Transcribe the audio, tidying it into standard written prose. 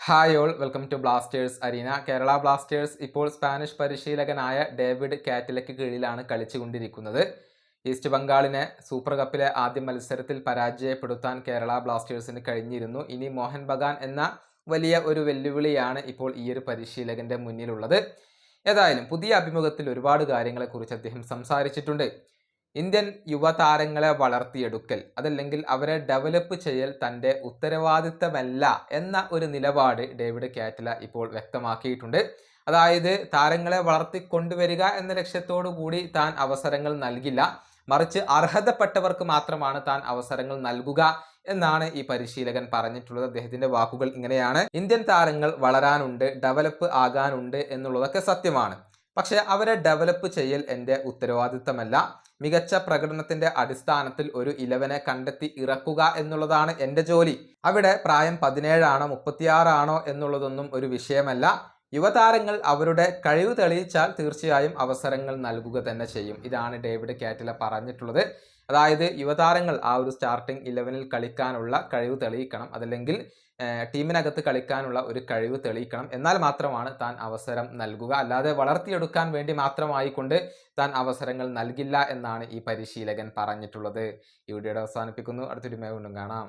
Hi all, welcome to blasters arena. Kerala blasters ഇപ്പോൾ Spanish പരിശീലകനായ David കാറ്റിലയ്ക്ക് കീഴിലാണ് കളിച്ചുകൊണ്ടിരിക്കുന്നത്. ഈസ്റ്റ് ബംഗാളിനെ സൂപ്പർ കപ്പിലെ ആദ്യ മത്സരത്തിൽ പരാജയപ്പെടുത്താൻ കേരള ബ്ലാസ്റ്റേഴ്സിന് കഴിഞ്ഞിരുന്നു. ഇനി മോഹൻ ബഗാൻ എന്ന വലിയ ഒരു വെല്ലുവിളിയാണ് ഇപ്പോൾ ഈ ഒരു പരിശീലകന്റെ മുന്നിലുള്ളത്. ഏതായാലും പുതിയ അഭിമുഖത്തിൽ ഒരുപാട് കാര്യങ്ങളെക്കുറിച്ച് അദ്ദേഹം സംസാരിച്ചിട്ടുണ്ട്. ഇന്ത്യൻ യുവതാരങ്ങളെ വളർത്തിയെടുക്കൽ, അതല്ലെങ്കിൽ അവരെ ഡെവലപ്പ് ചെയ്യൽ തൻ്റെ ഉത്തരവാദിത്തമല്ല എന്ന ഒരു നിലപാട് ഡേവിഡ് കാറ്റില ഇപ്പോൾ വ്യക്തമാക്കിയിട്ടുണ്ട്. അതായത് താരങ്ങളെ വളർത്തിക്കൊണ്ടുവരിക എന്ന ലക്ഷ്യത്തോടു കൂടി താൻ അവസരങ്ങൾ നൽകില്ല, മറിച്ച് അർഹതപ്പെട്ടവർക്ക് മാത്രമാണ് താൻ അവസരങ്ങൾ നൽകുക എന്നാണ് ഈ പരിശീലകൻ പറഞ്ഞിട്ടുള്ളത്. അദ്ദേഹത്തിന്റെ വാക്കുകൾ ഇങ്ങനെയാണ്: ഇന്ത്യൻ താരങ്ങൾ വളരാനുണ്ട്, ഡെവലപ്പ് ആകാനുണ്ട് എന്നുള്ളതൊക്കെ സത്യമാണ്. പക്ഷെ അവരെ ഡെവലപ്പ് ചെയ്യൽ എൻ്റെ ഉത്തരവാദിത്തമല്ല. മികച്ച പ്രകടനത്തിന്റെ അടിസ്ഥാനത്തിൽ ഒരു 11 കണ്ടെത്തി ഇറക്കുക എന്നുള്ളതാണ് എൻ്റെ ജോലി. അവിടെ പ്രായം 17 ആണോ 36 ആണോ എന്നുള്ളതൊന്നും ഒരു വിഷയമല്ല. യുവതാരങ്ങൾ അവരുടെ കഴിവ് തെളിയിച്ചാൽ തീർച്ചയായും അവസരങ്ങൾ നൽകുക തന്നെ ചെയ്യും. ഇതാണ് ഡേവിഡ് കാറ്റില പറഞ്ഞിട്ടുള്ളത്. അതായത് യുവതാരങ്ങൾ ആ ഒരു സ്റ്റാർട്ടിംഗ് 11-ൽ കളിക്കാനുള്ള കഴിവ് തെളിയിക്കണം, അതല്ലെങ്കിൽ ടീമിനകത്ത് കളിക്കാനുള്ള ഒരു കഴിവ് തെളിയിക്കണം. എന്നാൽ മാത്രമാണ് താൻ അവസരം നൽകുക. അല്ലാതെ വളർത്തിയെടുക്കാൻ വേണ്ടി മാത്രമായിക്കൊണ്ട് താൻ അവസരങ്ങൾ നൽകില്ല എന്നാണ് ഈ പരിശീലകൻ പറഞ്ഞിട്ടുള്ളത്. ഈ വീഡിയോയുടെ അവസാനിപ്പിക്കുന്നു. അടുത്തൊരു വീണ്ടും കാണാം.